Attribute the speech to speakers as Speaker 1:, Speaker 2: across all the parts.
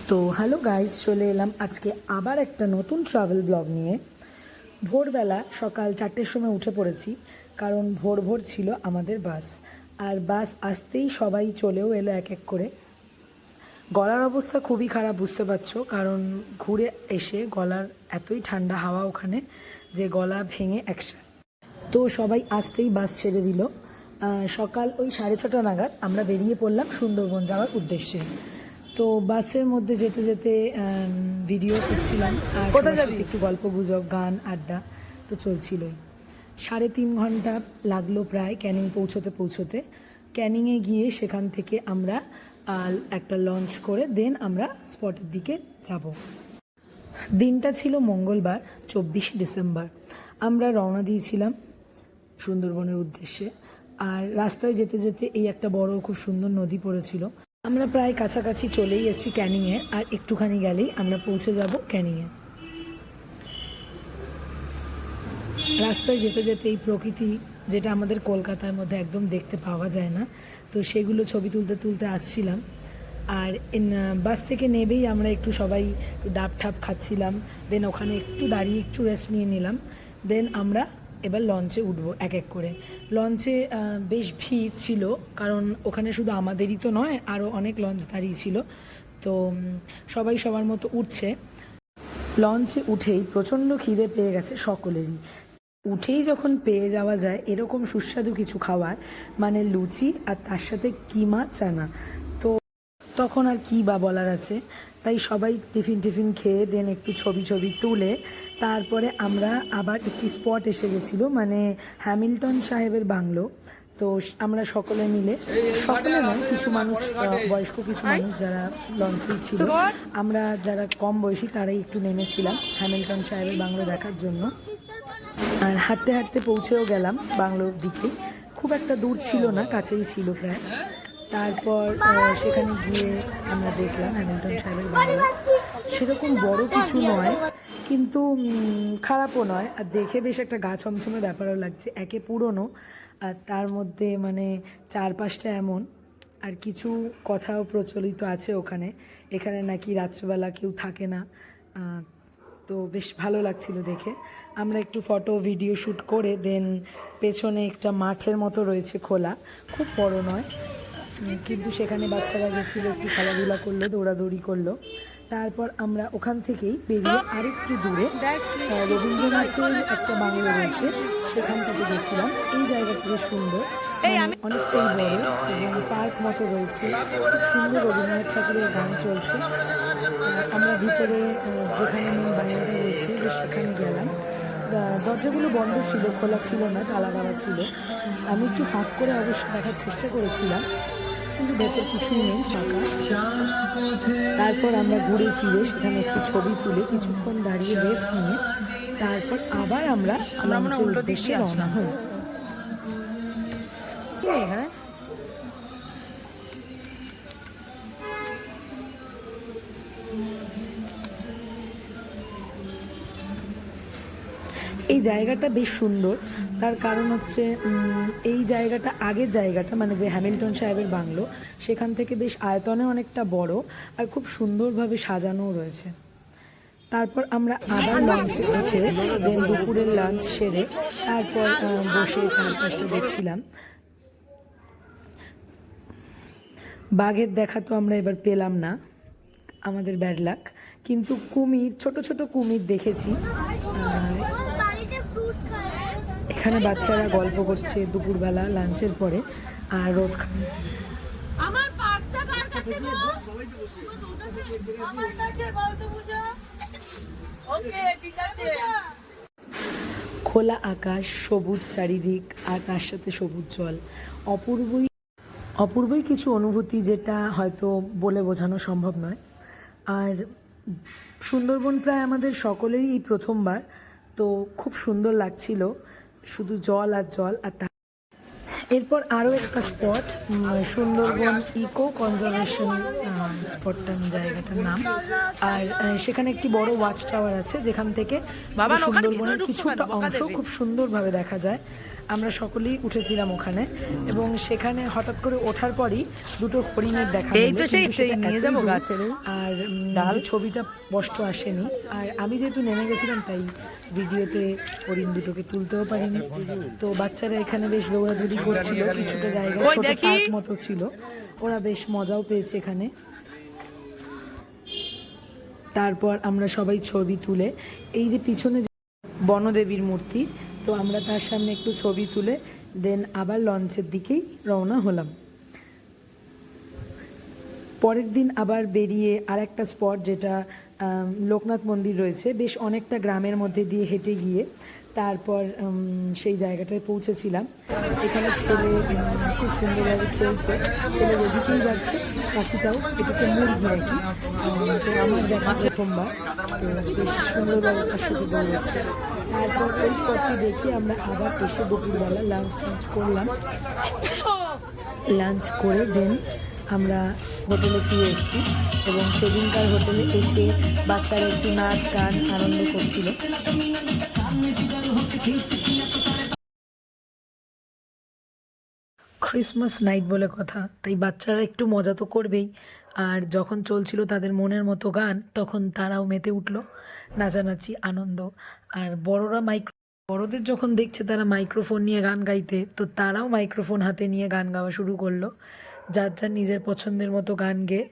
Speaker 1: তো hello guys, চলে এলাম আজকে আবার একটা নতুন ট্রাভেল ব্লগ নিয়ে। ভোরবেলা সকাল 4টের সময় উঠে পড়েছি, কারণ ভোর ভোর ছিল আমাদের বাস। আর বাস আসতেই সবাই চলেও এলো এক এক করে। গলার অবস্থা খুবই খারাপ, বুঝতে পারছো, কারণ ঘুরে এসে গলার এতই ঠান্ডা হাওয়া ওখানে যে গলা ভেঙে একসাথে। তো সবাই আসতেই বাস ছেড়ে দিল। সকাল ওই 6:30 নাগাদ আমরা বেরিয়ে পড়লাম সুন্দরবন যাওয়ার উদ্দেশ্যে। তো বাসের মধ্যে যেতে যেতে ভিডিও করছিলাম আর কোথায় যাবি একটু গল্প গুজব গান আড্ডা তো চলছিলই। 3.5 ঘন্টা লাগলো প্রায় ক্যানিং পৌঁছতে। ক্যানিংয়ে গিয়ে সেখান থেকে আমরা একটা লঞ্চ করে দেন আমরা স্পটের দিকে যাব। দিনটা ছিল মঙ্গলবার, 24 ডিসেম্বর। আমরা রওনা দিয়েছিলাম সুন্দরবনের উদ্দেশ্যে। আর রাস্তায় যেতে যেতে এই একটা বড় খুব সুন্দর নদী পড়েছিল। আমরা প্রায় কাছাকাছি চলেই এসেছি ক্যানিংয়ে, আর একটুখানি গেলেই আমরা পৌঁছে যাব ক্যানিংয়ে। রাস্তায় যেতে যেতে এই প্রকৃতি, যেটা আমাদের কলকাতার মধ্যে একদম দেখতে পাওয়া যায় না, তো সেগুলো ছবি তুলতে আসছিলাম। আর বাস থেকে নেবেই আমরা একটু সবাই ডাব ঠাপ খাচ্ছিলাম। দেন ওখানে একটু দাঁড়িয়ে একটু রেস্ট নিয়ে নিলাম। দেন আমরা এবার লঞ্চে উঠবো এক এক করে। লঞ্চে বেশ ভিড় ছিল, কারণ ওখানে শুধু আমাদেরই তো নয়, আরও অনেক লঞ্চ দাঁড়িয়ে ছিল। তো সবাই সবার মতো উঠছে। লঞ্চে উঠেই প্রচণ্ড খিদে পেয়ে গেছে সকলেরই। উঠেই যখন পেয়ে যাওয়া যায় এরকম সুস্বাদু কিছু খাবার, মানে লুচি আর তার সাথে কিমা চানা, তো তখন আর কি বা বলার আছে। তাই সবাই টিফিন খেয়ে দেন একটু ছবি তুলে তারপরে আমরা আবার একটি স্পট এসে গেছিলো, মানে হ্যামিল্টন সাহেবের বাংলো। তো আমরা সকলে মিলে, সকলে নয়, কিছু মানুষ, বয়স্ক কিছু মানুষ যারা লঞ্চেই ছিল, আমরা যারা কম বয়সী তারাই একটু নেমেছিলাম হ্যামিল্টন সাহেবের বাংলো দেখার জন্য। আর হাঁটতে পৌঁছেও গেলাম বাংলোর দিকে। খুব একটা দূর ছিল না, কাছেই ছিল প্রায়। তারপর সেখানে গিয়ে আমরা দেখলাম হ্যামিল্টন সাহেবের বাংলো। সেরকম বড় কিছু নয়, কিন্তু খারাপও নয়। আর দেখে বেশ একটা গা ছমছমে ব্যাপারও লাগছে। একে পুরনো, আর তার মধ্যে মানে চারপাশটা এমন। আর কিছু কথাও প্রচলিত আছে ওখানে, এখানে নাকি রাত্রেবেলা কেউ থাকে না। তো বেশ ভালো লাগছিল দেখে। আমরা একটু ফটো ভিডিও শ্যুট করে দেন পেছনে একটা মাঠের মতো রয়েছে খোলা, খুব বড় নয়, কিন্তু সেখানে বাচ্চারা গেছিলো, একটু খেলাধুলা করলো, দৌড়াদৌড়ি করলো। তারপর আমরা ওখান থেকেই বেরিয়ে আরেকটু দূরে রবীন্দ্রনাথের একটা বাংলো রয়েছে, সেখানটাতে গেছিলাম। এই জায়গাটা বেশ সুন্দর, অনেকটাই বড় এবং পার্ক মতো রয়েছে। খুব সুন্দর রবীন্দ্রনাথ ঠাকুরের গান চলছে। আমরা ভিতরে যেখানে মেন বাংলাটা রয়েছে বেশ সেখানে গেলাম। দরজাগুলো বন্ধ ছিল, খোলা ছিল না, তালা দেওয়া ছিল। আমি একটু ফাঁক করে অবশ্য দেখার চেষ্টা করেছিলাম, কিন্তু ভেতর কিছুই নেই, ফাঁকা। তারপর আমরা ঘুরে ফিরে সেখানে একটু ছবি তুলে কিছুক্ষণ দাঁড়িয়ে রেস্ট নিয়ে তারপর আবার আমরা লঞ্চের উদ্দেশ্যে রওনা হই। এখানে এই জায়গাটা বেশ সুন্দর। তার কারণ হচ্ছে এই জায়গাটা, আগের জায়গাটা মানে যে হ্যামিল্টন সাহেবের বাংলো, সেখান থেকে বেশ আয়তনে অনেকটা বড় আর খুব সুন্দরভাবে সাজানোও রয়েছে। তারপর আমরা আবার লঞ্চে উঠে দেন দুপুরের লাঞ্চ সেরে তারপর বসে চারপাশটা দেখছিলাম। বাঘের দেখা তো আমরা এবার পেলাম না, আমাদের ব্যাড লাক, কিন্তু কুমির, ছোট ছোট কুমির দেখেছি। এখানে বাচ্চারা গল্প করছে দুপুরবেলা লাঞ্চের পরে, আর রোদ খোলা আকাশ, সবুজ চারিদিক, আর তার সাথে সবুজ জল, অপূর্বই কিছু অনুভূতি, যেটা হয়তো বলে বোঝানো সম্ভব নয়। আর সুন্দরবন প্রায় আমাদের সকলেরই এই প্রথমবার, তো খুব সুন্দর লাগছিল, শুধু জল আর জল। আর এরপর আরও একটা স্পট, সুন্দরবন ইকো কনজারভেশন স্পটটার জায়গাটার নাম। আর সেখানে একটি বড় ওয়াচ টাওয়ার আছে, যেখান থেকে সুন্দরবনের কিছুটা অংশ খুব সুন্দরভাবে দেখা যায়। আমরা সকলেই উঠেছিলাম ওখানে, এবং সেখানে হঠাৎ করে ওঠার পরই দুটো হরিণের দেখা আর যে ছবিটা স্পষ্ট আসেনি। আর আমি যেহেতু নেমে গেছিলাম তাই ভিডিওতে হরিণ দুটোকে তুলতেও পারিনি। তো বাচ্চারা এখানে বেশ দৌড়াদৌড়ি করছিল, কিছুটা জায়গা ছোট পার্ক মতো ছিল, ওরা বেশ মজাও পেয়েছে এখানে। তারপর আমরা সবাই ছবি তুলে, এই যে পিছনে বনদেবীর মূর্তি, তো আমরা তার সামনে একটু ছবি তুলে দেন আবার লঞ্চের দিকেই রওনা হলাম। পরের দিন আবার বেরিয়ে আর একটা স্পট, যেটা লোকনাথ মন্দির রয়েছে, বেশ অনেকটা গ্রামের মধ্যে দিয়ে হেঁটে গিয়ে তারপর সেই জায়গাটায় পৌঁছেছিলাম। এখানে ছেলে খুব সুন্দরভাবে খেলছে, ছেলে ওদিকেই যাচ্ছে, পাখিটাও, এটাকে মুরগি আর কি। তো আমার দেখা প্রথমবার, তো বেশ সুন্দরভাবে তার সাথে দৌড়াচ্ছে। তারপর সেই স্পটটি দেখে আমরা আবার এসে দুপুরবেলা লাঞ্চ করলাম। লাঞ্চ করে দেন আমরা হোটেলে ফিরে এসেছি, এবং সেদিনকার হোটেলে এসে বাচ্চারা একটু নাচ গান আনন্দ করছিল। ক্রিসমাস নাইট বলে কথা, তাই বাচ্চারা একটু মজা তো করবেই। আর যখন চলছিল তাদের মনের মতো গান, তখন তারাও মেতে উঠলো, নাচানাচি আনন্দ। আর বড়দের যখন দেখছে তারা মাইক্রোফোন নিয়ে গান গাইতে, তো তারাও মাইক্রোফোন হাতে নিয়ে গান গাওয়া শুরু করলো, যার যার নিজের পছন্দের মতো গান গেয়ে।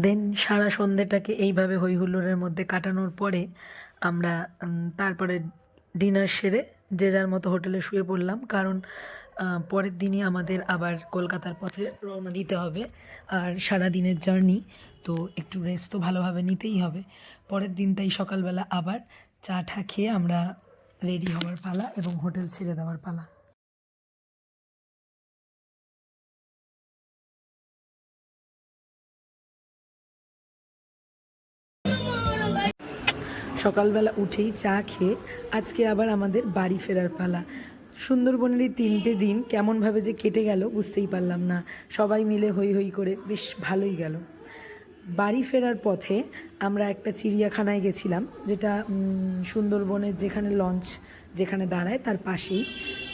Speaker 1: দেন সারা সন্ধ্যেটাকে এইভাবে হই হুল্লোড়ের মধ্যে কাটানোর পরে আমরা তারপরে ডিনার সেরে যে যার মতো হোটেলে শুয়ে পড়লাম, কারণ পরের দিনই আমাদের আবার কলকাতার পথে রওনা দিতে হবে। আর সারা দিনের জার্নি, তো একটু রেস্ট তো ভালোভাবে নিতেই হবে। পরের দিন তাই সকালবেলা আবার চা টা খেয়ে আমরা রেডি হওয়ার পালা এবং হোটেল ছেড়ে দেওয়ার পালা। সকালবেলা উঠেই চা খেয়ে আজকে আবার আমাদের বাড়ি ফেরার পালা। সুন্দরবনের এই 3টে দিন কেমনভাবে যে কেটে গেল বুঝতেই পারলাম না, সবাই মিলে হই হই করে বেশ ভালোই গেল। বাড়ি ফেরার পথে আমরা একটা চিড়িয়াখানায় গেছিলাম, যেটা সুন্দরবনের যেখানে লঞ্চ যেখানে দাঁড়ায় তার পাশেই।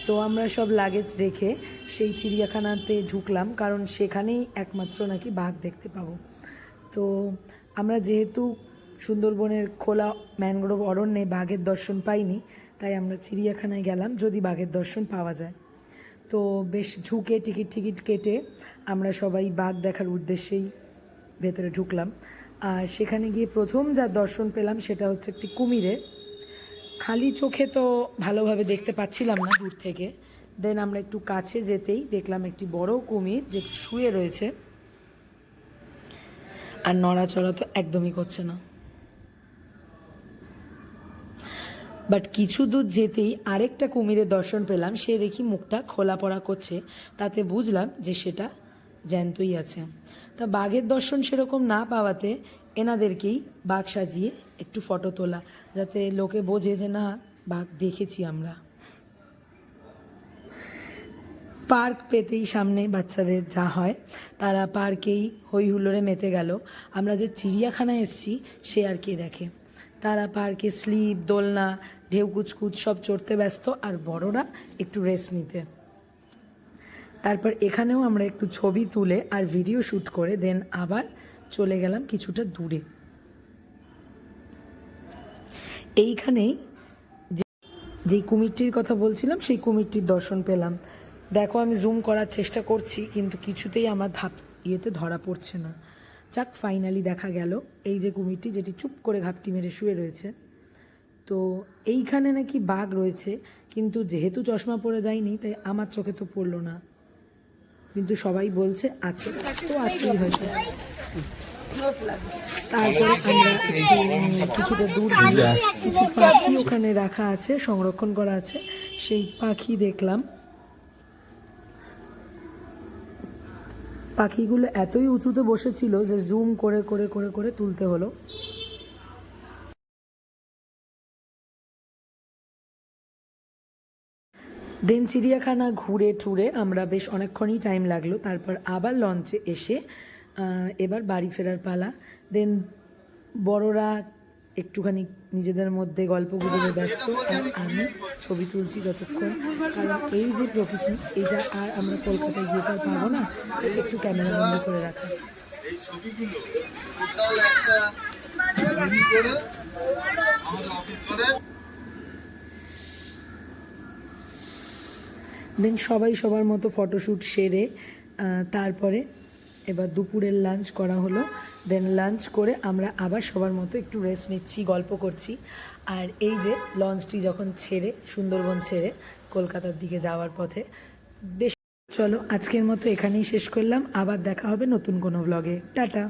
Speaker 1: তো আমরা সব লাগেজ রেখে সেই চিড়িয়াখানাতে ঢুকলাম, কারণ সেখানেই একমাত্র নাকি বাঘ দেখতে পাবো। তো আমরা যেহেতু সুন্দরবনের খোলা ম্যানগ্রোভ অরণ্যে বাঘের দর্শন পাইনি, তাই আমরা চিড়িয়াখানায় গেলাম যদি বাঘের দর্শন পাওয়া যায়। তো বেশ ঝুঁকে টিকিট কেটে আমরা সবাই বাঘ দেখার উদ্দেশ্যেই ভেতরে ঢুকলাম। আর সেখানে গিয়ে প্রথম যা দর্শন পেলাম সেটা হচ্ছে একটি কুমিরে। খালি চোখে তো ভালোভাবে দেখতে পাচ্ছিলাম না দূর থেকে। দেন আমরা একটু কাছে যেতেই দেখলাম একটি বড় কুমির যেটি শুয়ে রয়েছে, আর নড়াচড়া তো একদমই করছে না। বাট কিছু দূর যেতেই আরেকটা কুমিরের দর্শন পেলাম, সে দেখি মুখটা খোলা পড়া করছে, তাতে বুঝলাম যে সেটা জ্যান্তই আছে। তা বাঘের দর্শন সেরকম না পাওয়াতে এনাদেরকেই বাঘ সাজিয়ে একটু ফটো তোলা, যাতে লোকে বোঝে যে না, বাঘ দেখেছি আমরা। পার্ক পেতেই সামনে বাচ্চাদের যা হয়, তারা পার্কেই হই হুল্লোড়ে মেতে গেল। আমরা যে চিড়িয়াখানায় এসেছি সে আর কে দেখে, তারা পার্কে স্লিপ, দোলনা, ঢেউ কুচকুচ সব চড়তে ব্যস্ত, আর বড়রা একটু রেস্ট নিতে। তারপর এখানেও আমরা একটু ছবি তুলে আর ভিডিও শ্যুট করে দেন আবার চলে গেলাম কিছুটা দূরে। এইখানেই যেই কুমিরটির কথা বলছিলাম সেই কুমিরটির দর্শন পেলাম। দেখো আমি জুম করার চেষ্টা করছি, কিন্তু কিছুতেই আমার ধরা পড়ছে না। যাক, ফাইনালি দেখা গেল এই যে কুমিরটি, যেটি চুপ করে ঘাপটি মেরে শুয়ে রয়েছে। তো এইখানে নাকি বাঘ রয়েছে, কিন্তু যেহেতু চশমা পরে যায়নি তাই আমার চোখে তো পড়লো না, কিন্তু সবাই বলছে আছে, তো আছেই হয়তো। তারপরে আমরা কিছুটা দূর গিয়ে কিছু পাখি ওখানে রাখা আছে, সংরক্ষণ করা আছে, সেই পাখি দেখলাম। পাখিগুলো এতই উঁচুতে বসেছিল যে জুম করে করে করে করে তুলতে হলো। দেন চিড়িয়াখানা ঘুরে টুরে আমরা বেশ অনেকক্ষণই টাইম লাগলো, তারপর আবার লঞ্চে এসে এবার বাড়ি ফেরার পালা। দেন বড়রা একটুখানি নিজেদের মধ্যে গল্প গুজবে ব্যস্ত, আর আমি ছবি তুলছি যতক্ষণ, কারণ এই যে প্রকৃতি এটা আর আমরা কলকাতায় গিয়ে তো আর পাবো না, একটু ক্যামেরা বন্দি করে রাখা।
Speaker 2: এই ছবিগুলো টোটাল একটা তৈরি করে আমাদের অফিস করে।
Speaker 1: দেন সবাই সবার মতো ফটোশ্যুট সেরে তারপরে এবার দুপুরের লাঞ্চ করা হলো। দেন লাঞ্চ করে আমরা আবার সবার মতো একটু রেস্ট নিচ্ছি, গল্প করছি। আর এই যে লঞ্চটি যখন ছেড়ে সুন্দরবন ছেড়ে কলকাতার দিকে যাওয়ার পথে বেশ। চলো আজকের মতো এখানেই শেষ করলাম, আবার দেখা হবে নতুন কোনো ভ্লগে। টাটা।